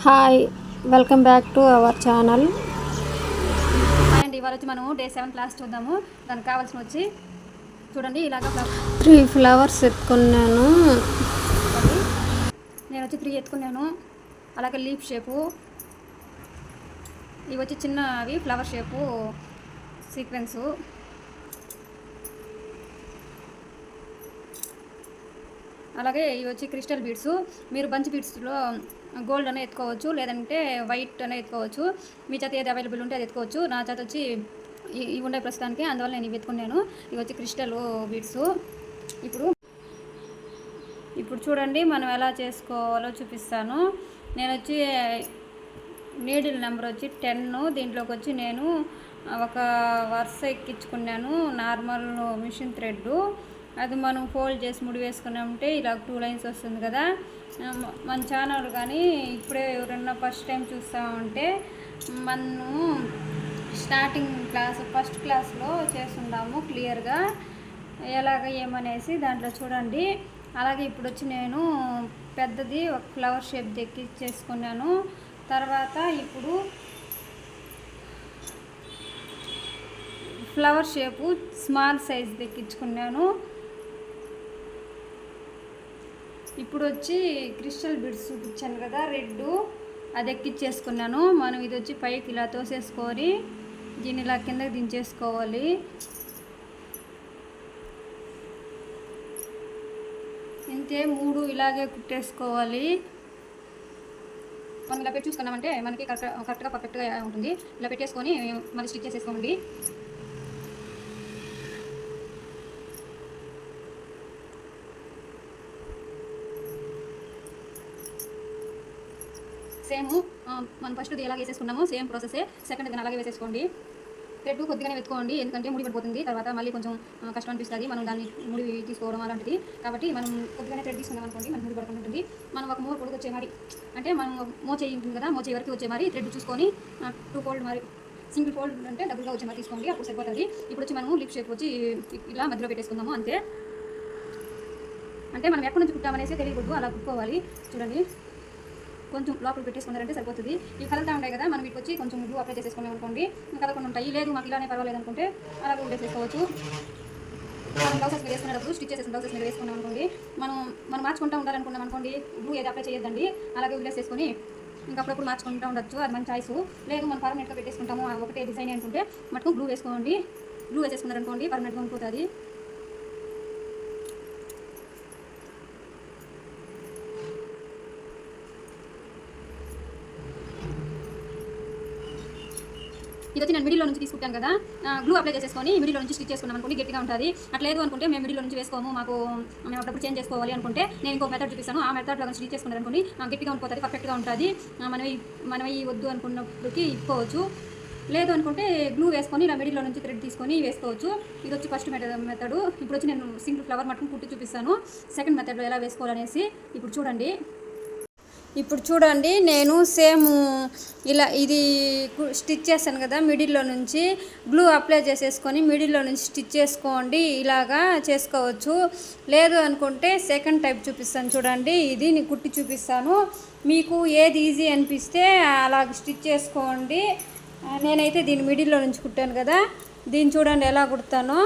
Hi, welcome back to our channel. And ఇవాళ వచ్చి మనం డే 7 క్లాస్ చూద్దాము. దానికి కావాల్సిన వచ్చి చూడండి ఇలాగ 3 ఫ్లవర్స్ ఎత్తుకున్నాను. నేను వచ్చి 3 ఎత్తుకున్నాను. అలాగే లీఫ్ షేపు, ఇవి వచ్చి చిన్నవి ఫ్లవర్ షేపు సీక్వెన్సు, అలాగే ఇవి వచ్చి క్రిస్టల్ బీడ్స్. మీరు బంచ్ బీడ్స్లో గోల్డ్ అనే ఎత్తుకోవచ్చు, లేదంటే వైట్ అనే ఎత్తుకోవచ్చు. మీ చేత ఏది అవైలబుల్ ఉంటే అది ఎత్తుకోవచ్చు. నా చేత వచ్చి ఇవి ఉండే ప్రస్తుతానికి, అందువల్ల నేను ఇవి ఎత్తుకున్నాను. ఇవి వచ్చి క్రిస్టల్ బీడ్స్. ఇప్పుడు చూడండి మనం ఎలా చేసుకోవాలో చూపిస్తాను. నేను వచ్చి నీడిల్ నెంబర్ వచ్చి 10. దీంట్లోకి వచ్చి నేను ఒక వరుస ఎక్కించుకున్నాను. నార్మల్ మిషన్ థ్రెడ్ అది మనం ఫోల్డ్ చేసి ముడి వేసుకున్నామంటే ఇలా 2 లైన్స్ వస్తుంది కదా. మన ఛానల్ కానీ ఇప్పుడే ఎవరన్నా ఫస్ట్ టైం చూస్తామంటే మనము స్టార్టింగ్ ఫస్ట్ క్లాస్లో చేస్తున్నాము క్లియర్గా ఎలాగ ఏమనేసి దాంట్లో చూడండి. అలాగే ఇప్పుడు వచ్చి నేను పెద్దది ఒక ఫ్లవర్ షేప్ ఎక్కించేసుకున్నాను. తర్వాత ఇప్పుడు ఫ్లవర్ షేపు స్మాల్ సైజ్ ఎక్కించుకున్నాను. ఇప్పుడు వచ్చి క్రిస్టల్ బిడ్స్ చూపించాను కదా, రెడ్, అది ఎక్కించేసుకున్నాను. మనం ఇది వచ్చి పైకి ఇలా తోసేసుకొని దీన్ని ఇలా కిందకి దించేసుకోవాలి. ఇంతే 3 ఇలాగే కుట్టేసుకోవాలి. మనం ఇలా పెట్టి చూసుకున్నామంటే మనకి కరెక్ట్గా పర్ఫెక్ట్గా ఉంటుంది. ఇలా పెట్టేసుకొని మళ్ళీ స్టిచ్ చేసేసుకోండి. సేమ్ మనం ఫస్ట్ ఎలాగ వేసేసుకున్నామో సేమ్ ప్రాసెసే సెకండ్ దీన్ని అలాగే వేసేసుకోండి. థ్రెడ్ కొద్దిగానే వెతుకోండి, ఎందుకంటే ముడి పడిపోతుంది. తర్వాత మళ్ళీ కొంచెం కష్టం అనిపిస్తుంది మనం దాన్ని ముడి తీసుకోవడం అలాంటిది. కాబట్టి మనం కొద్దిగానే థ్రెడ్ తీసుకున్నాం అనుకోండి, మనకు ముడి పడుకుంటూ ఉంటుంది. మనం ఒక మోర్ పొడుగు వచ్చే మరి, అంటే మనం మోచేయి ఉంటుంది కదా, మోచేయి వరకు వచ్చే మరి థ్రెడ్ చూసుకొని 2 ఫోల్డ్ మరి, సింగిల్ ఫోల్డ్ అంటే డబుల్గా వచ్చే మరి తీసుకోండి, అప్పుడు సరిపోతుంది. ఇప్పుడు వచ్చి మనము లిప్ షేప్ వచ్చి ఇలా మధ్యలో పెట్టేసుకుందాము అంతే. అంటే మనం ఎక్కడి నుంచి కుట్టామనేసి తెలియకూడదు, అలా కుట్టుకోవాలి. చూడండి కొంచెం లోపల పెట్టేసుకున్నారంటే సరిపోతుంది. ఇవి కలుగుతూ ఉంటాయి కదా, మనం వీటికి వచ్చి కొంచెం గ్లూ అప్లై చేసేసుకున్నాం అనుకోండి, కలగకుండా ఉంటాయి. లేదు మాకు ఇలానే పర్వాలేదు అనుకుంటే అలా కూడా వేసేసుకోవచ్చు. మనం బ్లౌజెస్ మీద వేసుకునేటప్పుడు స్టిచ్ చేసేసిన బ్లౌజెస్ మీద వేసుకున్నాం అనుకోండి, మనం మార్చుకుంటూ ఉండాలనుకున్నాం అనుకోండి, గ్లూ ఏది అప్లై చేయొద్దండి, అలాగే వదిలేసేసుకొని ఇంకప్పుడప్పుడు మార్చుకుంటూ ఉండొచ్చు. అది మన చాయిస్. లేదు మనం పర్మనెంట్గా పెట్టేసుకుంటాము ఒకటే డిజైన్ అనుకుంటే మటుకు గ్లూ వేసుకోండి. గ్లూ వేసేసుకున్నారనుకోండి పర్మనెంట్గా ఉండిపోతుంది. ఇది వచ్చి నేను మిడిల్లో నుంచి తీసుకుంటాను కదా, గ్లూ అప్లై చేసేసుకొని మిడిల్లో నుంచి స్టిచ్ చేసుకున్నాం అనుకోండి, గట్టిగా ఉంటుంది. అట్లేదు అనుకుంటే మేము మిడిల్లో నుంచి వేసుకోము, మేము అప్పుడప్పుడు చేంజ్ చేసుకోవాలి అనుకుంటే నేను ఇంకో మెథడ్ చూపిస్తాను. ఆ మెథడ్లో స్టిచ్ చేసుకున్నారు అనుకోండి, గట్టిగా ఉండిపోతుంది, పర్ఫెక్ట్గా ఉంటుంది. మనం ఈ వద్దు అనుకున్నప్పటికీ ఇప్పుకోవచ్చు. లేదు అనుకుంటే గ్లూ వేసుకొని ఇలా మిడిల్లో నుంచి థ్రెడ్ తీసుకొని వేసుకోవచ్చు. ఇది వచ్చి ఫస్ట్ మెథడ్. ఇప్పుడు వచ్చి నేను సింగిల్ ఫ్లవర్ మటుకు కుట్టి చూపిస్తాను సెకండ్ మెథడ్లో ఎలా వేసుకోవాలనేసి. ఇప్పుడు చూడండి నేను సేమ్ ఇలా ఇది స్టిచ్ చేస్తాను కదా, మిడిల్లో నుంచి గ్లూ అప్లై చేసేసుకొని మిడిల్లో నుంచి స్టిచ్ చేసుకోండి, ఇలాగా చేసుకోవచ్చు. లేదు అనుకుంటే సెకండ్ టైప్ చూపిస్తాను చూడండి, ఇది నేను కుట్టి చూపిస్తాను. మీకు ఏది ఈజీ అనిపిస్తే అలాగ స్టిచ్ చేసుకోండి. నేనైతే దీన్ని మిడిల్లో నుంచి కుట్టాను కదా, దీన్ని చూడండి ఎలా కుడతానో.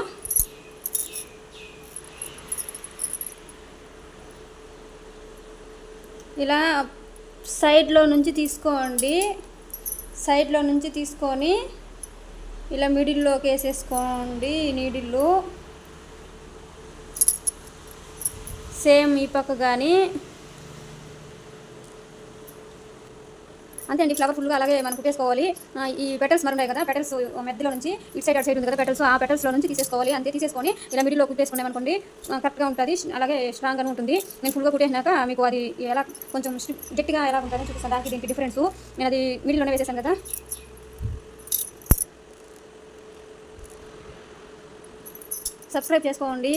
ఇలా సైడ్లో నుంచి తీసుకోండి, సైడ్లో నుంచి తీసుకొని ఇలా మిడిల్లోకి వేసేసుకోండి. నీడిల్లు సేమ్ ఈ పక్క కానీ అంతే అండి. ఫ్లవర్ ఫుల్గా అలాగే మనం కుట్టేసుకోవాలి. ఈ పెటల్స్ మరి ఉన్నాయి కదా, పెటల్స్ మధ్యలో నుంచి ఇటు సైడ్ అటు సైడ్ ఉంది కదా పెటల్స్, ఆ పెటల్స్లో నుంచి తీసేసుకోవాలి. అంతే తీసేసుకొని ఇలా మిడిల్లో కుట్టేసుకున్నాం అనుకోండి, కరెక్ట్గా ఉంటుంది, అలాగే స్ట్రాంగ్గా ఉంటుంది. నేను ఫుల్గా కుట్టేసినాక మీకు అది ఎలా కొంచెం గట్టిగా ఎలా ఉంటుందని చూపిస్తాను. దానికి దీనికి డిఫరెన్స్ నేను అది మిడిల్లోనే వేసేసాను కదా. సబ్స్క్రైబ్ చేసుకోండి,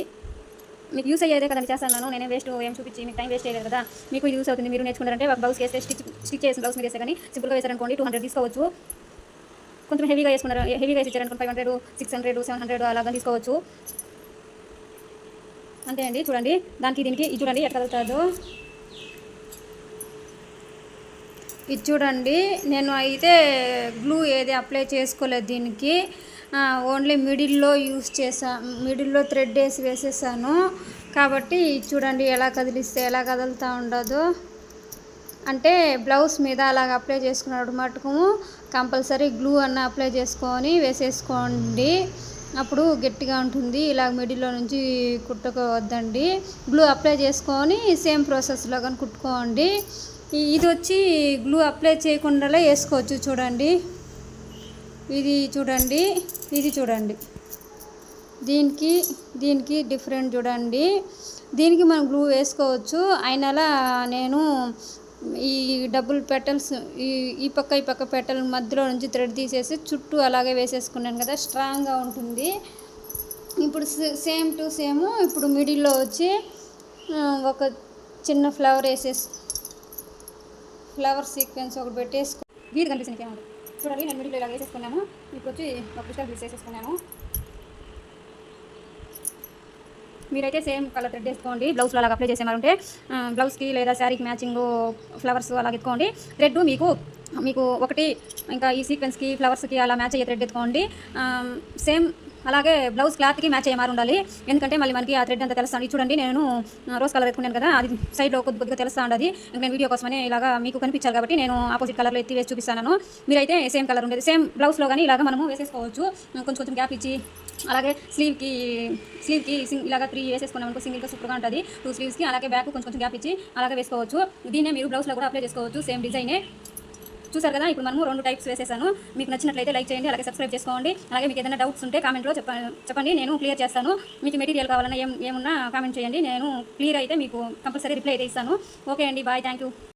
మీకు యూస్ అయ్యేదే కదా చేస్తాను. నేనే వేస్ట్ ఏం చూపించి మీకు టైం వేస్ట్ చేయలేదు కదా, మీకు యూస్ అవుతుంది. మీరు నేర్చుకున్నారంటే ఒక బ్లౌజ్ వేస్తే స్టిచ్ చేసిన బ్లౌజ్ మీద వేస్తే కానీ సింపుల్గా వేసారనుకోండి 200 తీసుకోవచ్చు. కొంచెం హెవీగా వేసి ఇచ్చారనుకోండి 500, 600, 700 అలాగా తీసుకోవచ్చు. అంతే అండి. చూడండి దానికి దీనికి చూడండి ఎట్లా కలుగుతుందో. ఇది చూడండి, నేను అయితే గ్లూ ఏది అప్లై చేసుకోలేదు దీనికి. ఓన్లీ మిడిల్లో యూస్ మిడిల్లో థ్రెడ్ వేసేసాను కాబట్టి చూడండి ఎలా కదిలిస్తే ఎలా కదులుతూ ఉండదు. అంటే బ్లౌజ్ మీద అలాగ అప్లై చేసుకున్నప్పుడు మటుకు కంపల్సరీ గ్లూ అన్న అప్లై చేసుకొని వేసేసుకోండి, అప్పుడు గట్టిగా ఉంటుంది. ఇలా మిడిల్లో నుంచి కుట్టుకోవద్దండి, గ్లూ అప్లై చేసుకొని సేమ్ ప్రాసెస్లో కానీ కుట్టుకోండి. ఇది వచ్చి గ్లూ అప్లై చేయకుండా వేసుకోవచ్చు. చూడండి, ఇది చూడండి, ఇది చూడండి, దీనికి డిఫరెంట్ చూడండి. దీనికి మనం గ్లూ వేసుకోవచ్చు. అయినలా నేను ఈ డబుల్ పెటల్స్ ఈ పక్క పెటల్ మధ్యలో నుంచి థ్రెడ్ తీసేసి చుట్టూ అలాగే వేసేసుకున్నాను కదా, స్ట్రాంగ్గా ఉంటుంది. ఇప్పుడు సేమ్ టు సేమ్ ఇప్పుడు మిడిల్లో వచ్చి ఒక చిన్న ఫ్లవర్ సీక్వెన్స్ ఒకటి పెట్టేసుకో. గీత కనిపిస్తుంది ఏమో చూడండి. నేను మిడిల్లో ఇలా వేసేసుకున్నాను. ఇప్పుడు వచ్చి ఒక క్రిస్టల్ పీస్ వేసేసుకున్నాను. మీరైతే సేమ్ కలర్ థ్రెడ్ వేసుకోండి. బ్లౌజ్లో అలాగ అప్లై చేసేమారుంటే బ్లౌజ్కి లేదా శారీకి మ్యాచింగ్ ఫ్లవర్స్ అలాగ ఎత్తుకోండి. థ్రెడ్ మీకు ఒకటి ఇంకా ఈ సీక్వెన్స్కి ఫ్లవర్స్కి అలా మ్యాచ్ అయ్యే థ్రెడ్ ఎత్తుకోండి. సేమ్ అలాగే బ్లౌజ్ క్లాత్కి మ్యాచ్ అయ్యే మారు ఉండాలి, ఎందుకంటే మళ్ళీ మనకి ఆ థ్రెడ్ అంతా తెలుస్తాను. చూడండి, నేను రోజ్ కలర్ ఎత్తుకున్నాను కదా, అది సైడ్లో కొద్దిగా తెలుస్తూ ఉండదు. నేను వీడియో కోసమని ఇలాగా మీకు కనిపించాలి కాబట్టి నేను ఆపోజిట్ కలర్లో ఎత్తి వేసి చూపిస్తాను. మీరైతే సేమ్ కలర్ ఉండేది సేమ్ బ్లౌజ్లో కానీ ఇలాగ మనము వేసేసుకోవచ్చు. కొంచెం గ్యాప్ ఇచ్చి అలాగే స్లీవ్కి ఇలాగ 3 వేసేసుకున్నాం అనుకో, సింగిల్గా సూపర్గా ఉంటుంది. 2 స్లీవ్స్కి అలాగే బ్యాక్ కొంచెం గ్యాప్ ఇచ్చి అలాగే వేసుకోవచ్చు. దీన్నే మీరు బ్లౌజ్లో కూడా అప్లై చేసుకోవచ్చు, సేమ్ డిజైనే. చూసారు కదా, ఇప్పుడు మనము 2 టైప్స్ వేసేసాను. మీకు నచ్చినట్లయితే లైక్ చేయండి, అలాగే సబ్స్క్రైబ్ చేసుకోండి. అలాగే మీకు ఏదైనా డౌట్స్ ఉంటే కామెంట్లో చెప్పండి, నేను క్లియర్ చేస్తాను. మీకు మెటీరియల్ కావాలన్నా ఏమున్నా కామెంట్ చేయండి, నేను క్లియర్ అయితే మీకు కంపల్సరీ రిప్లై అయితే ఇస్తాను. ఓకే అండి, బాయ్, థ్యాంక్ యూ.